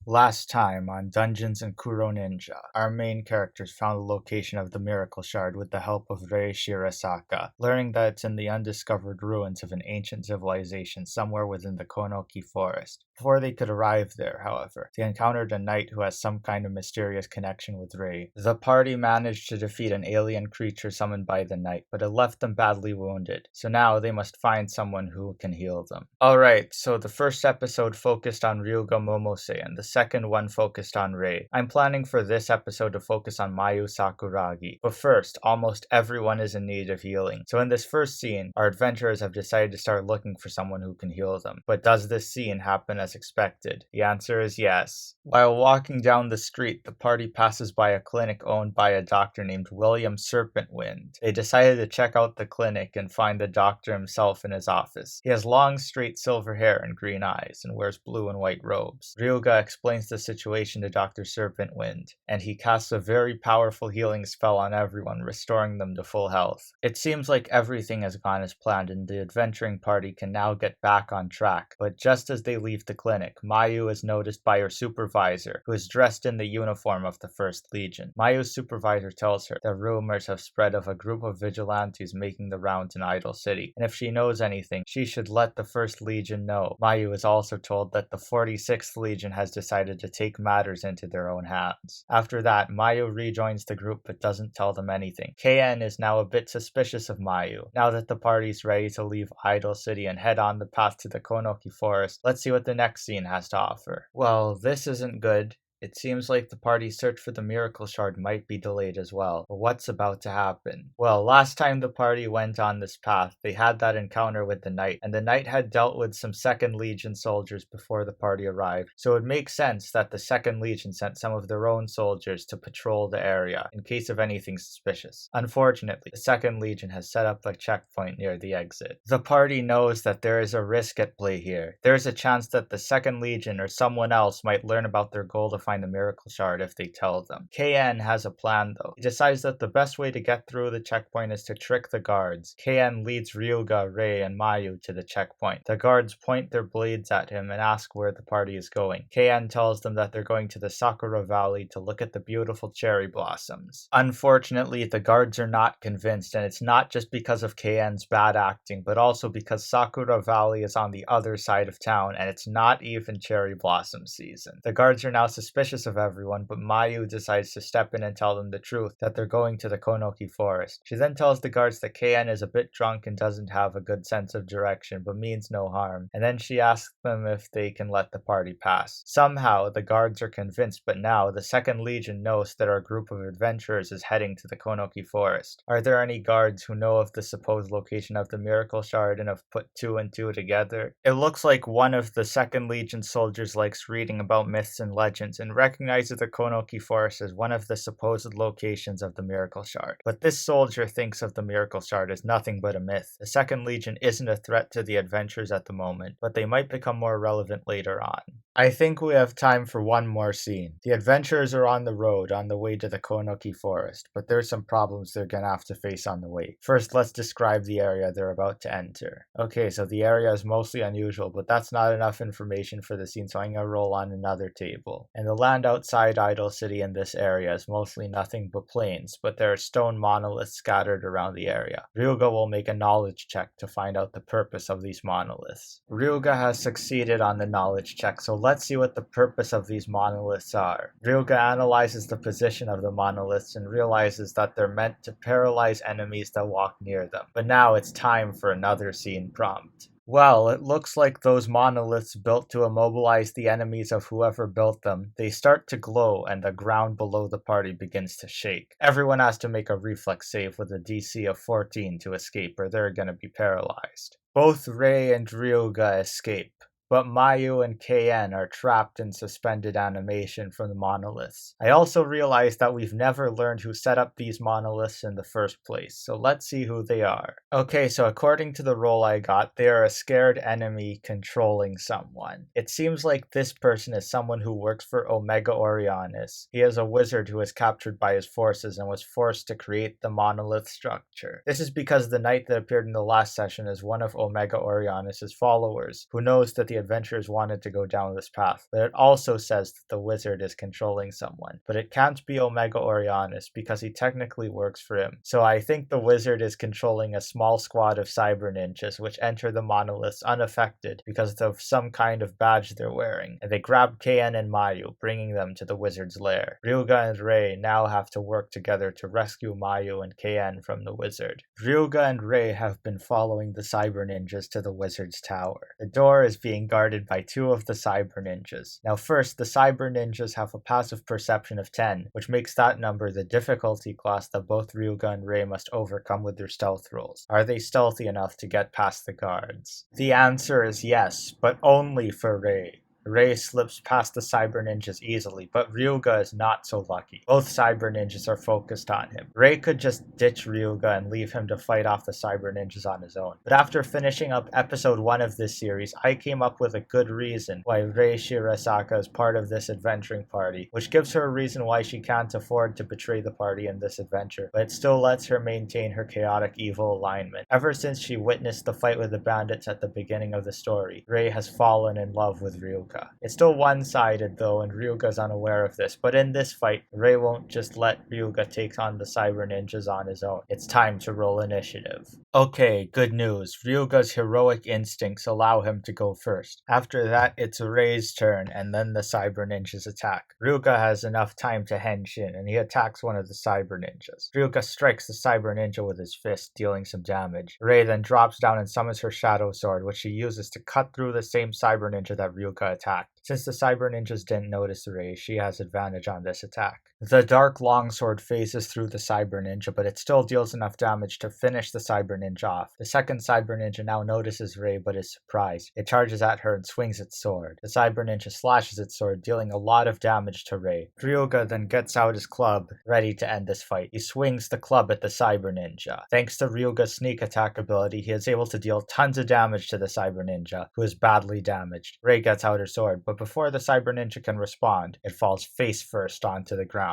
Last time on Dungeons and Kuroninja, our main characters found the location of the Miracle Shard with the help of Rei Shirasaka, learning that it's in the undiscovered ruins of an ancient civilization somewhere within the Konoki forest. Before they could arrive there, however, they encountered a knight who has some kind of mysterious connection with Rei. The party managed to defeat an alien creature summoned by the knight, but it left them badly wounded, so now they must find someone who can heal them. Alright, so the first episode focused on Ryuga Momose, and the second one focused on Rei. I'm planning for this episode to focus on Mayu Sakuragi, but first, almost everyone is in need of healing. So in this first scene, our adventurers have decided to start looking for someone who can heal them. But does this scene happen as expected? The answer is yes. While walking down the street, the party passes by a clinic owned by a doctor named William Serpentwind. They decided to check out the clinic and find the doctor himself in his office. He has long, straight silver hair and green eyes, and wears blue and white robes. Ryuga explains the situation to Dr. Serpentwind, and he casts a very powerful healing spell on everyone, restoring them to full health. It seems like everything has gone as planned, and the adventuring party can now get back on track. But just as they leave the clinic, Mayu is noticed by her supervisor, who is dressed in the uniform of the First Legion. Mayu's supervisor tells her that rumors have spread of a group of vigilantes making the rounds in Idle City, and if she knows anything, she should let the First Legion know. Mayu is also told that the 46th Legion has decided to take matters into their own hands. After that, Mayu rejoins the group but doesn't tell them anything. KN is now a bit suspicious of Mayu. Now that the party's ready to leave Idle City and head on the path to the Konoki forest, let's see what the next scene has to offer. Well, this isn't good. It seems like the party's search for the Miracle Shard might be delayed as well. But what's about to happen? Well, last time the party went on this path, they had that encounter with the knight, and the knight had dealt with some 2nd Legion soldiers before the party arrived, so it makes sense that the 2nd Legion sent some of their own soldiers to patrol the area, in case of anything suspicious. Unfortunately, the 2nd Legion has set up a checkpoint near the exit. The party knows that there is a risk at play here. There is a chance that the 2nd Legion or someone else might learn about their goal to find the Miracle Shard if they tell them. KN has a plan though. He decides that the best way to get through the checkpoint is to trick the guards. KN leads Ryuga, Rei, and Mayu to the checkpoint. The guards point their blades at him and ask where the party is going. KN tells them that they're going to the Sakura Valley to look at the beautiful cherry blossoms. Unfortunately, the guards are not convinced, and it's not just because of KN's bad acting, but also because Sakura Valley is on the other side of town and it's not even cherry blossom season. The guards are now suspicious of everyone, but Mayu decides to step in and tell them the truth, that they're going to the Konoki forest. She then tells the guards that KN is a bit drunk and doesn't have a good sense of direction, but means no harm, and then she asks them if they can let the party pass. Somehow, the guards are convinced, but now the 2nd Legion knows that our group of adventurers is heading to the Konoki forest. Are there any guards who know of the supposed location of the Miracle Shard and have put 2 and 2 together? It looks like one of the 2nd Legion soldiers likes reading about myths and legends and recognizes the Konoki forest as one of the supposed locations of the Miracle Shard. But this soldier thinks of the Miracle Shard as nothing but a myth. The 2nd Legion isn't a threat to the adventurers at the moment, but they might become more relevant later on. I think we have time for one more scene. The adventurers are on the road on the way to the Konoki forest, but there's some problems they're gonna have to face on the way. First, let's describe the area they're about to enter. Okay, so the area is mostly unusual, but that's not enough information for the scene, so I'm gonna roll on another table. And the land outside Idle City in this area is mostly nothing but plains, but there are stone monoliths scattered around the area. Ryuga will make a knowledge check to find out the purpose of these monoliths. Ryuga has succeeded on the knowledge check, so let's see what the purpose of these monoliths are. Ryuga analyzes the position of the monoliths and realizes that they're meant to paralyze enemies that walk near them. But now it's time for another scene prompt. Well, it looks like those monoliths built to immobilize the enemies of whoever built them. They start to glow and the ground below the party begins to shake. Everyone has to make a reflex save with a DC of 14 to escape or they're gonna be paralyzed. Both Rei and Ryuga escape, but Mayu and KN are trapped in suspended animation from the monoliths. I also realized that we've never learned who set up these monoliths in the first place, so let's see who they are. Okay, so according to the roll I got, they are a scared enemy controlling someone. It seems like this person is someone who works for Omega Orionis. He is a wizard who was captured by his forces and was forced to create the monolith structure. This is because the knight that appeared in the last session is one of Omega Orionis' followers, who knows that the the adventurers wanted to go down this path, but it also says that the wizard is controlling someone. But it can't be Omega Orionis because he technically works for him. So I think the wizard is controlling a small squad of cyber ninjas which enter the monoliths unaffected because of some kind of badge they're wearing, and they grab KN and Mayu, bringing them to the wizard's lair. Ryuga and Rei now have to work together to rescue Mayu and KN from the wizard. Ryuga and Rei have been following the cyber ninjas to the wizard's tower. The door is being guarded by 2 of the cyber ninjas. Now first, the cyber ninjas have a passive perception of 10, which makes that number the difficulty class that both Ryuga and Rei must overcome with their stealth rolls. Are they stealthy enough to get past the guards? The answer is yes, but only for Rei. Rei slips past the cyber ninjas easily, but Ryuga is not so lucky. Both cyber ninjas are focused on him. Rei could just ditch Ryuga and leave him to fight off the cyber ninjas on his own. But after finishing up episode 1 of this series, I came up with a good reason why Rei Shirasaka is part of this adventuring party, which gives her a reason why she can't afford to betray the party in this adventure, but it still lets her maintain her chaotic evil alignment. Ever since she witnessed the fight with the bandits at the beginning of the story, Rei has fallen in love with Ryuga. It's still one-sided though, and Ryuga's unaware of this, but in this fight, Rei won't just let Ryuga take on the cyber ninjas on his own. It's time to roll initiative. Okay, good news. Ryuga's heroic instincts allow him to go first. After that, it's Rei's turn, and then the cyber ninjas attack. Ryuga has enough time to henshin, and he attacks one of the cyber ninjas. Ryuga strikes the cyber ninja with his fist, dealing some damage. Rei then drops down and summons her shadow sword, which she uses to cut through the same cyber ninja that Ryuga attacked. Since the cyber ninjas didn't notice Rei, she has advantage on this attack. The dark longsword phases through the cyber ninja, but it still deals enough damage to finish the cyber ninja off. The second cyber ninja now notices Rei but is surprised. It charges at her and swings its sword. The cyber ninja slashes its sword, dealing a lot of damage to Rei. Ryuga then gets out his club, ready to end this fight. He swings the club at the cyber ninja. Thanks to Ryuga's sneak attack ability, he is able to deal tons of damage to the cyber ninja, who is badly damaged. Rei gets out her sword, but before the cyber ninja can respond, it falls face first onto the ground.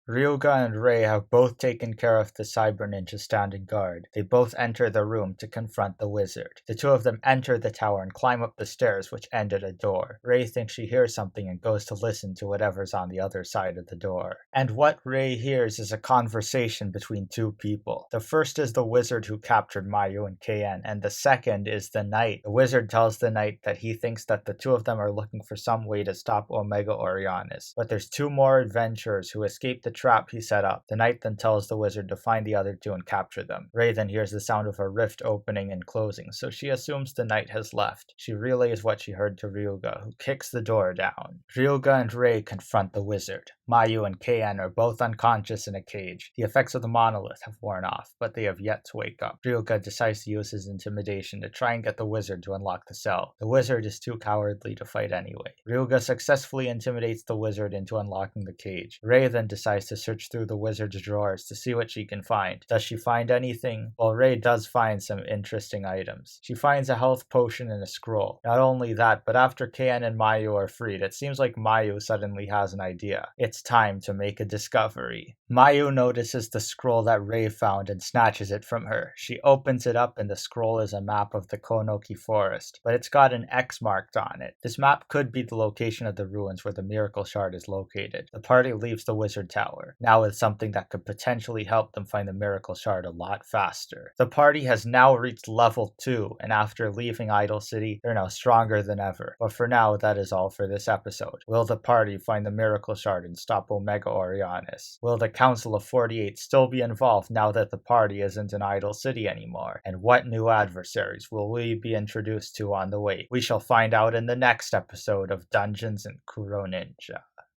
Ryuga and Rei have both taken care of the cyber ninja standing guard. They both enter the room to confront the wizard. The 2 of them enter the tower and climb up the stairs, which end at a door. Rei thinks she hears something and goes to listen to whatever's on the other side of the door. And what Rei hears is a conversation between 2 people. The first is the wizard who captured Mayu and KN, and the second is the knight. The wizard tells the knight that he thinks that the 2 of them are looking for some way to stop Omega Orionis. But there's 2 more adventurers who escape the trap he set up. The knight then tells the wizard to find the other 2 and capture them. Rei then hears the sound of a rift opening and closing, so she assumes the knight has left. She relays what she heard to Ryuga, who kicks the door down. Ryuga and Rei confront the wizard. Mayu and KN are both unconscious in a cage. The effects of the monolith have worn off, but they have yet to wake up. Ryuga decides to use his intimidation to try and get the wizard to unlock the cell. The wizard is too cowardly to fight anyway. Ryuga successfully intimidates the wizard into unlocking the cage. Rei then decides to search through the wizard's drawers to see what she can find. Does she find anything? Well, Rei does find some interesting items. She finds a health potion and a scroll. Not only that, but after KN and Mayu are freed, it seems like Mayu suddenly has an idea. It's time to make a discovery. Mayu notices the scroll that Rei found and snatches it from her. She opens it up and the scroll is a map of the Konoki forest, but it's got an X marked on it. This map could be the location of the ruins where the miracle shard is located. The party leaves the wizard tower, now with something that could potentially help them find the miracle shard a lot faster. The party has now reached level 2, and after leaving Idol City, they're now stronger than ever. But for now, that is all for this episode. Will the party find the miracle shard and stop Omega Orionis? Will the Council of 48 still be involved now that the party isn't in Idol City anymore? And what new adversaries will we be introduced to on the way? We shall find out in the next episode of Dungeons and Kuroninja.